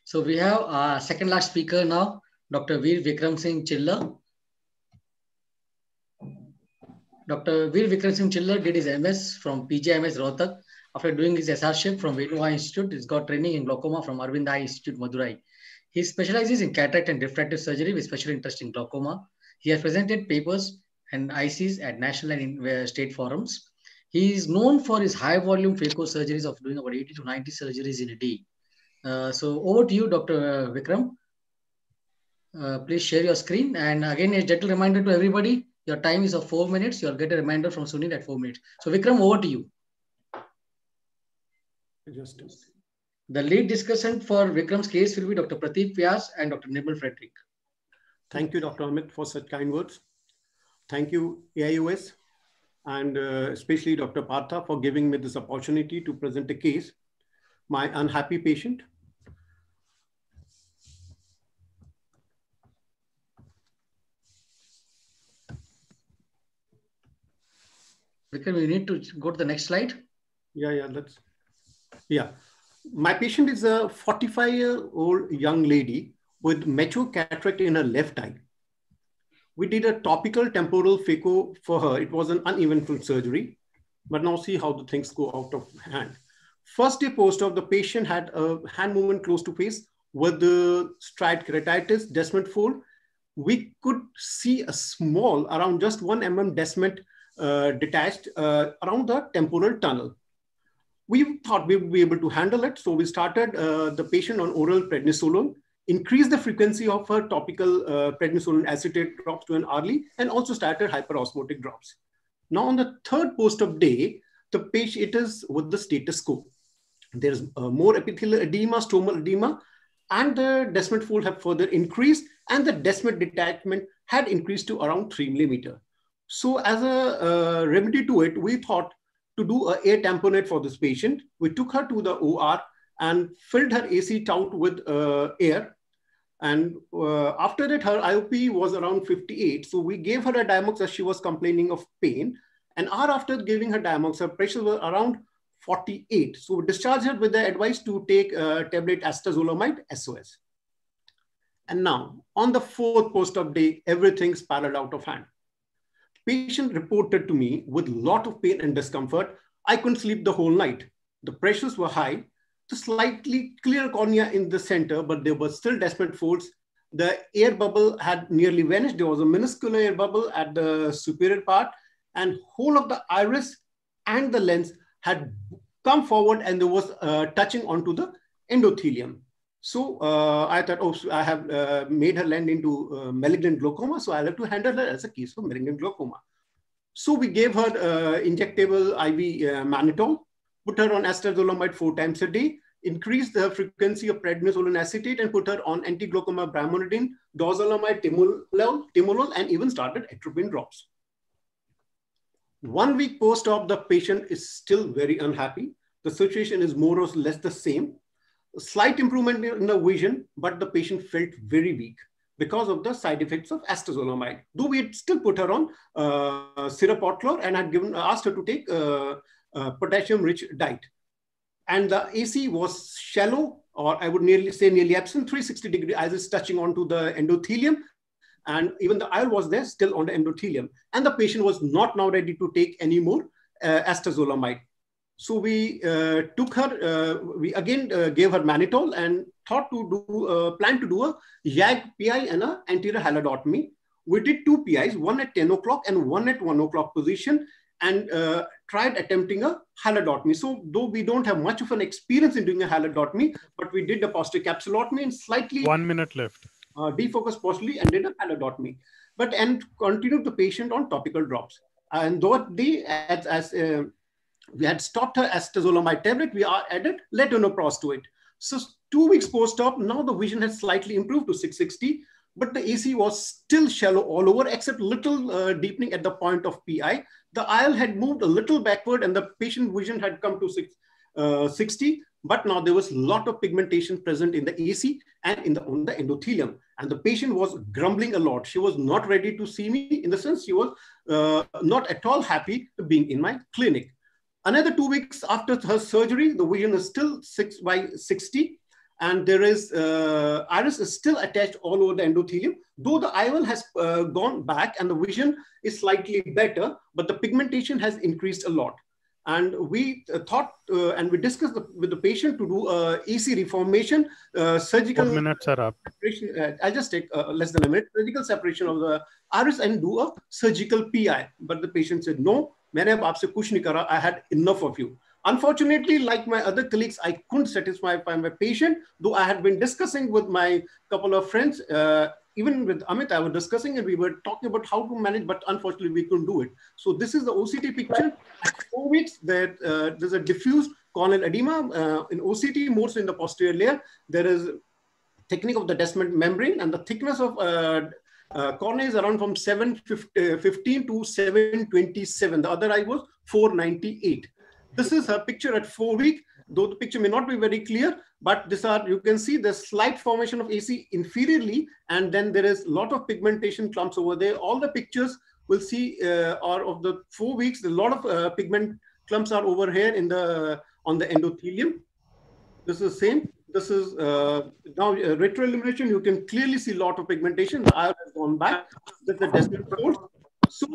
So we have our second last speaker now, Dr. Veer Vikram Singh Chillar. Dr. Veer Vikram Singh Chillar did his MS from PGIMS Rohtak. After doing his SRship from Venu Eye Institute, he's got training in glaucoma from Arvind Eye Institute, Madurai. He specializes in cataract and refractive surgery with special interest in glaucoma. He has presented papers and ICs at national and state forums. He is known for his high volume phaco surgeries of doing about 80 to 90 surgeries in a day. So over to you, Dr. Vikram. Please share your screen. And again, a gentle reminder to everybody, your time is of 4 minutes. You'll get a reminder from Sunil at 4 minutes. So Vikram, over to you. The lead discussant for Vikram's case will be Dr. Prateek Vyas and Dr. Nirmal Frederick. Thank you, Dr. Amit, for such kind words. Thank you, AIOS, and especially Dr. Partha for giving me this opportunity to present a case. My unhappy patient. Vikram, you need to go to the next slide. Yeah. My patient is a 45-year-old young lady with mature cataract in her left eye. We did a topical temporal phaco for her. It was an uneventful surgery, but now see how the things go out of hand. First day post-op, the patient had a hand movement close to face with the striate keratitis, Descemet fold. We could see a small, around just 1 mm Descemet detached around the temporal tunnel. We thought we would be able to handle it. So we started the patient on oral prednisolone, increased the frequency of her topical prednisolone acetate drops to an hourly, and also started hyperosmotic drops. Now on the third post-op day, the patient, it is with the status quo. There's more epithelial edema, stromal edema, and the Descemet fold have further increased, and the Descemet detachment had increased to around 3 mm. So as a remedy to it, we thought to do an air tamponade for this patient. We took her to the OR and filled her AC tout with air. And after that, her IOP was around 58. So we gave her a Diamox as she was complaining of pain. An hour after giving her Diamox, her pressure was around 48. So we discharged her with the advice to take tablet astazolamide SOS. And now, on the fourth post-op day, everything spiraled out of hand. Patient reported to me with a lot of pain and discomfort. I couldn't sleep the whole night. The pressures were high. The slightly clear cornea in the center, but there were still Descemet folds. The air bubble had nearly vanished. There was a minuscule air bubble at the superior part, and whole of the iris and the lens had come forward, and there was touching onto the endothelium. So I thought, oh, so I have made her land into malignant glaucoma, so I'll have to handle her as a case for malignant glaucoma. So we gave her injectable IV mannitol, put her on astazolamide 4 times a day, increased the frequency of prednisolone acetate, and put her on anti-glaucoma brimonidine, dorzolamide, timolol, and even started atropine drops. 1 week post-op, the patient is still very unhappy. The situation is more or less the same. A slight improvement in the vision, but the patient felt very weak because of the side effects of astazolamide. Though we had still put her on Sirapotlor and had asked her to take potassium-rich diet. And the AC was shallow, or I would nearly absent, 360 degree iris touching onto the endothelium. And even the IOL was there still on the endothelium. And the patient was not now ready to take any more astazolamide. So we took her, we again gave her mannitol and thought to do, plan to do a YAG PI and an anterior halodotomy. We did 2 PIs, one at 10 o'clock and one at 1 o'clock position, and tried attempting a halodotomy. So though we don't have much of an experience in doing a halodotomy, but we did the posterior capsulotomy and slightly 1 minute left. Defocused posteriorly and did a halodotomy, and continued the patient on topical drops. And though they, as we had stopped her astazolamide tablet, we added latanoprost to it. So 2 weeks post-op, now the vision had slightly improved to 660, but the AC was still shallow all over, except little deepening at the point of PI. The IOL had moved a little backward and the patient vision had come to 660, but now there was a lot of pigmentation present in the AC and on the endothelium. And the patient was grumbling a lot. She was not ready to see me, in the sense she was not at all happy being in my clinic. Another 2 weeks after her surgery, the vision is still 6/60. and there is iris is still attached all over the endothelium, though the IOL has gone back and the vision is slightly better, but the pigmentation has increased a lot. And we thought and we discussed with the patient to do AC reformation, surgical 4 minutes are up. separation. I'll just take less than a minute. Surgical separation of the iris and do a surgical PI. But the patient said, no, मैंने अब आपसे कुछ नहीं करा. I had enough of you. Unfortunately, like my other colleagues, I couldn't satisfy my patient, though I had been discussing with my couple of friends, even with Amit, I was discussing and we were talking about how to manage, but unfortunately we couldn't do it. So this is the OCT picture. At 4 weeks, there's a diffuse corneal edema in OCT, more so in the posterior layer. There is thickening of the Descemet membrane, and the thickness of cornea is around from 715 to 727. The other eye was 498. This is her picture at 4 weeks, though the picture may not be very clear, but these are, you can see the slight formation of AC inferiorly, and then there is a lot of pigmentation clumps over there. All the pictures we'll see are of the 4 weeks. A lot of pigment clumps are over here in the on the endothelium. This is same. This is now retroillumination. You can clearly see a lot of pigmentation. The eye has gone back. That's the Descemet folds. So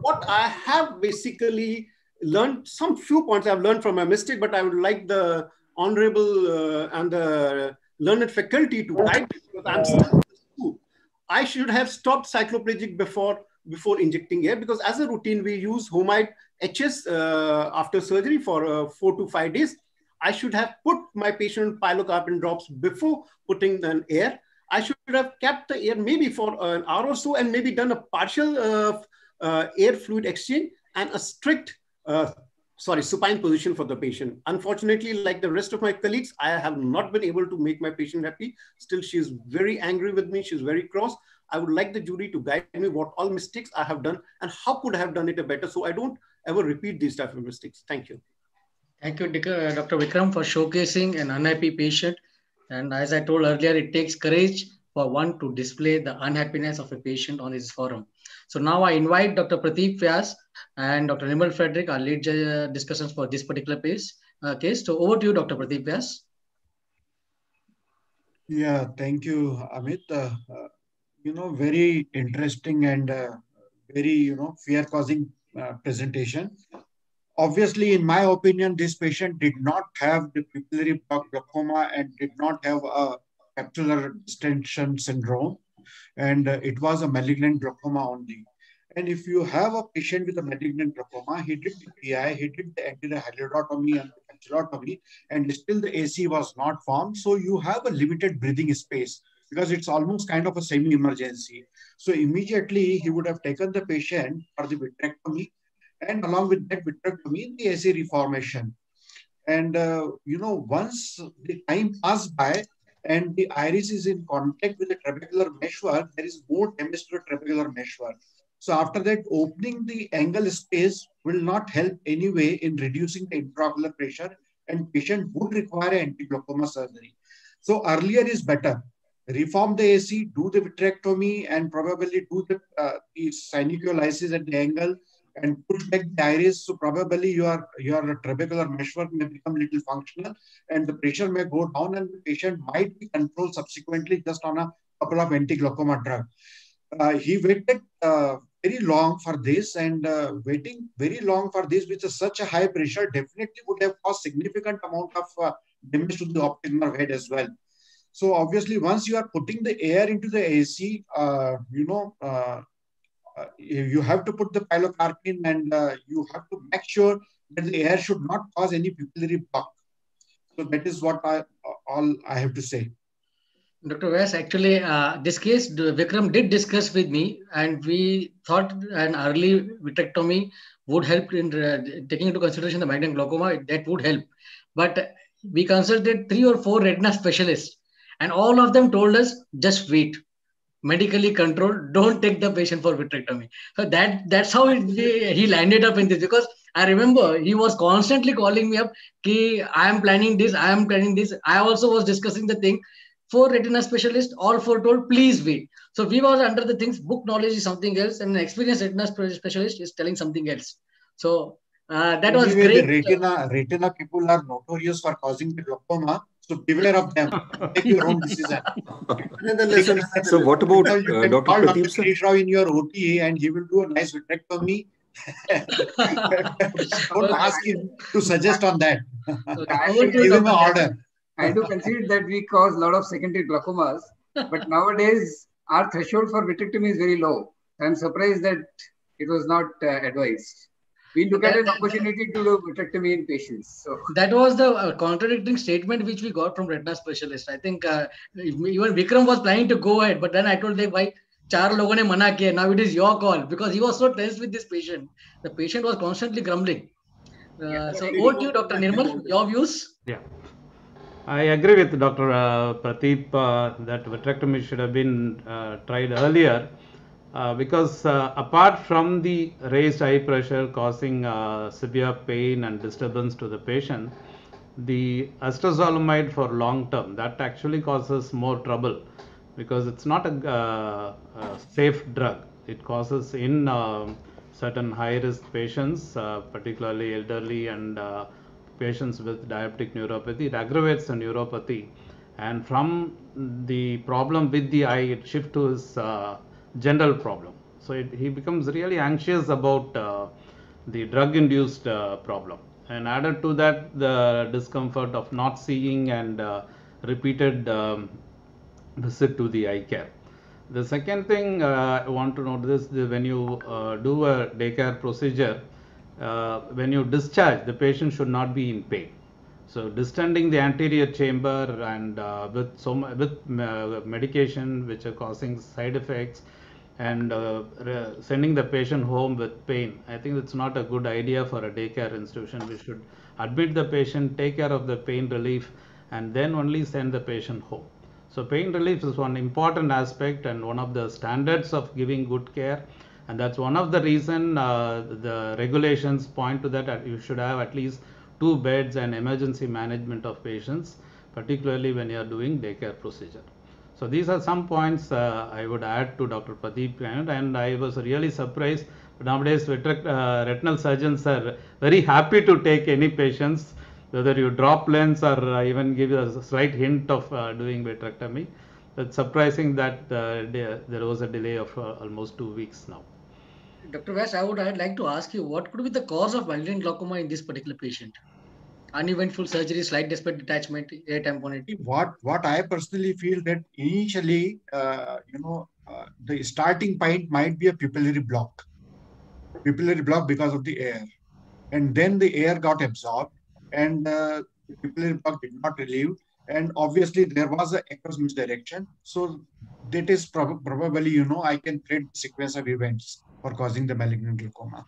what I have basically learned, some few points I've learned from my mistake, but I would like the honorable and the learned faculty to guide me, because I'm still, I should have stopped cycloplegic before injecting air, because as a routine we use Homide HS after surgery for 4 to 5 days. I should have put my patient pilocarpine drops before putting an air. I should have kept the air maybe for an hour or so and maybe done a partial air fluid exchange and a strict supine position for the patient. Unfortunately, like the rest of my colleagues, I have not been able to make my patient happy. Still, she's very angry with me. She's very cross. I would like the jury to guide me what all mistakes I have done and how could I have done it better, so I don't ever repeat these type of mistakes. Thank you. Thank you, Dr. Vikram, for showcasing an unhappy patient. And as I told earlier, it takes courage for one to display the unhappiness of a patient on this forum. So now I invite Dr. Pradeep Vyas and Dr. Nirmal Frederick, our lead discussions for this particular case. So over to you, Dr. Pradeep Vyas. Yeah, thank you, Amit. Very interesting and very, fear-causing presentation. Obviously, in my opinion, this patient did not have the pupillary glaucoma and did not have a capsular distension syndrome, and it was a malignant glaucoma only. And if you have a patient with a malignant glaucoma, he did the PI, he did the anterior hyalotomy and the capsulotomy, and still the AC was not formed. So you have a limited breathing space because it's almost kind of a semi-emergency. So immediately he would have taken the patient for the vitrectomy, and along with that vitrectomy, the AC reformation. And, once the time passed by and the iris is in contact with the trabecular meshwork, there is more damage to the trabecular meshwork. So after that, opening the angle space will not help anyway in reducing the intraocular pressure, and patient would require anti-glaucoma surgery. So earlier is better. Reform the AC, do the vitrectomy, and probably do the synecholysis at the angle and push back the iris. So probably your trabecular meshwork may become little functional and the pressure may go down, and the patient might be controlled subsequently just on a couple of anti-glaucoma drugs. He waited very long for this, and waiting very long for this with such a high pressure definitely would have caused significant amount of damage to the optic nerve head as well. So obviously, once you are putting the air into the AC, you have to put the pilocarpine, and you have to make sure that the air should not cause any pupillary block. So that is what all I have to say. Dr. Vyas, actually, this case, Vikram did discuss with me, and we thought an early vitrectomy would help in taking into consideration the malignant glaucoma. That would help. But we consulted 3 or 4 retina specialists, and all of them told us, just wait. Medically controlled, don't take the patient for vitrectomy. So that's how he landed up in this, because I remember he was constantly calling me up, I am planning this, I am planning this. I also was discussing the thing. 4 retina specialists, all 4 told, please wait. So we was under the things, book knowledge is something else, and an experienced retina specialist is telling something else. So that was great. The retina people are notorious for causing the glaucoma. So beware of them. Take your own decision. So what about You can Dr. call Dr. Pradeep sir? Girish Rao in your OTA and he will do a nice vitrectomy. Don't ask him to suggest on that. Give him an order. I do concede that we cause a lot of secondary glaucomas, but nowadays our threshold for vitrectomy is very low. I'm surprised that it was not advised. We look at an opportunity to do vitrectomy in patients. So that was the contradicting statement which we got from retina specialist. I think even Vikram was planning to go ahead, but then I told them, why 4 लोगों ने मना किया. Now it is your call, because he was so tense with this patient. The patient was constantly grumbling. So over to you, Dr. Nirmal, your views? Yeah, I agree with Dr. Pradeep that vitrectomy should have been tried earlier because apart from the raised eye pressure causing severe pain and disturbance to the patient, the acetazolamide for long term, that actually causes more trouble because it's not a safe drug. It causes in certain high risk patients, particularly elderly and patients with diabetic neuropathy, it aggravates the neuropathy, and from the problem with the eye it shifts to his general problem. So he becomes really anxious about the drug induced problem, and added to that the discomfort of not seeing and repeated visit to the eye care. The second thing I want to note is when you do a daycare procedure, when you discharge, the patient should not be in pain. So distending the anterior chamber and with medication which are causing side effects and sending the patient home with pain, I think it's not a good idea for a daycare institution. We should admit the patient, take care of the pain relief, and then only send the patient home. So pain relief is one important aspect and one of the standards of giving good care, and that's one of the reason the regulations point to that you should have at least 2 beds and emergency management of patients, particularly when you are doing daycare procedure. So these are some points I would add to Dr. Pradeep, and I was really surprised. Nowadays retinal surgeons are very happy to take any patients, whether you drop lens or even give a slight hint of doing vitrectomy. It's surprising that there was a delay of almost 2 weeks now. Dr. Vyas, I'd like to ask you, what could be the cause of malignant glaucoma in this particular patient? Uneventful surgery, slight despite detachment, air tamponade. What I personally feel that initially, the starting point might be a pupillary block because of the air, and then the air got absorbed, and the pupillary block did not relieve, and obviously there was an aqueous misdirection. So that is probably, I can create the sequence of events for causing the malignant glaucoma.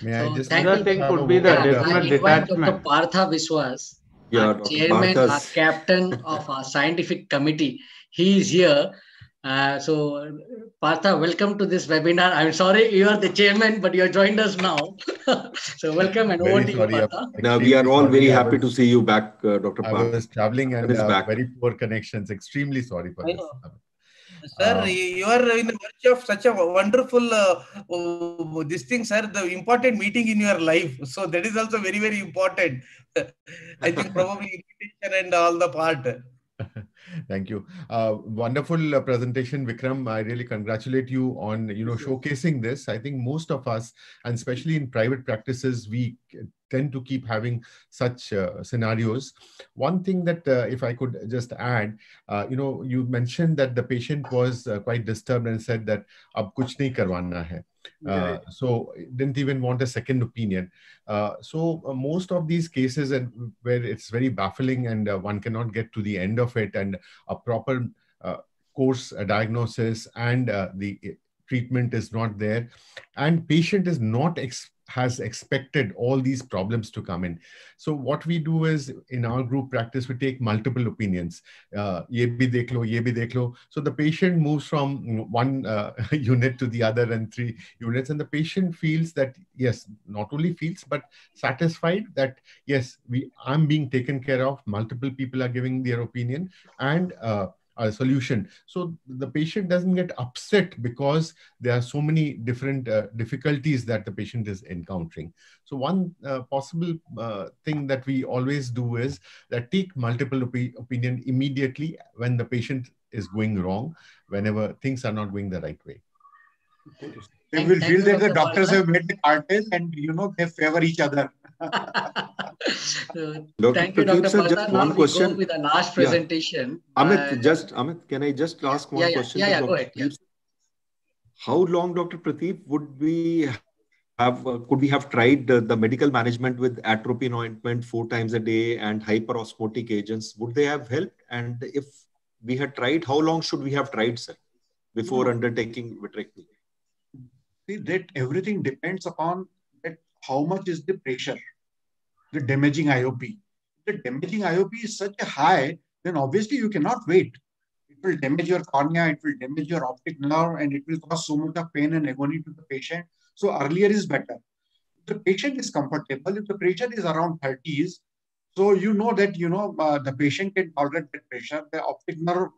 May I just another thing could be the definite detachment. Dr. Partha Viswas, our chairman, our captain of our scientific committee. He is here. So Partha, welcome to this webinar. I'm sorry you are the chairman, but you have joined us now. So welcome and over to you, Partha. Now we are all very happy to see you back, Dr. Partha. I was traveling and very poor connections. Extremely sorry for this. Sir, you are in the verge of such a wonderful this thing, sir, the important meeting in your life. So that is also very, very important. I think probably invitation and all the part. Thank you. Wonderful presentation, Vikram. I really congratulate you on showcasing this. I think most of us, and especially in private practices, we tend to keep having such scenarios. One thing that if I could just add, you mentioned that the patient was quite disturbed and said that ab kuch nahi karwana hai. So didn't even want a second opinion. So most of these cases and where it's very baffling and one cannot get to the end of it, and a proper course, a diagnosis and the treatment is not there, and patient is not has expected all these problems to come in. So what we do is, in our group practice, we take multiple opinions. Ye bhi dekh lo, ye bhi dekh lo. So the patient moves from one unit to the other and 3 units, and the patient feels that, yes, not only feels, but satisfied that, yes, I'm being taken care of. Multiple people are giving their opinion, and solution. So the patient doesn't get upset because there are so many different difficulties that the patient is encountering. So one possible thing that we always do is that take multiple opinion immediately when the patient is going wrong, whenever things are not going the right way. They will feel that the doctors have made the cartel and they favor each other. Thank you, Dr. Pazar. Just one question. Go with the last presentation. Amit, can I just ask one question? Yeah, go ahead. Yeah. How long, Dr. Pradeep, would we have? Could we have tried the medical management with atropine ointment 4 times a day and hyperosmotic agents? Would they have helped? And if we had tried, how long should we have tried, sir, before undertaking vitrectomy? See, that everything depends upon that how much is the pressure, the damaging IOP. If the damaging IOP is such a high, then obviously you cannot wait. It will damage your cornea, it will damage your optic nerve, and it will cause so much of pain and agony to the patient. So earlier is better. If the patient is comfortable, if the pressure is around 30s, so you know that the patient can tolerate that pressure, the optic nerve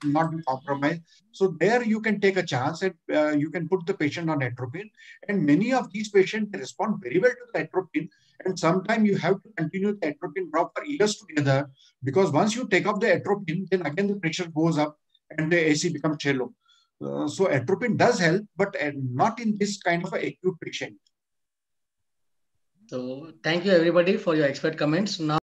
not be compromised. So there you can take a chance and you can put the patient on atropine. And many of these patients respond very well to the atropine. And sometimes you have to continue the atropine drop for years together, because once you take off the atropine, then again the pressure goes up and the AC becomes shallow. So atropine does help, but not in this kind of an acute patient. So thank you everybody for your expert comments. Now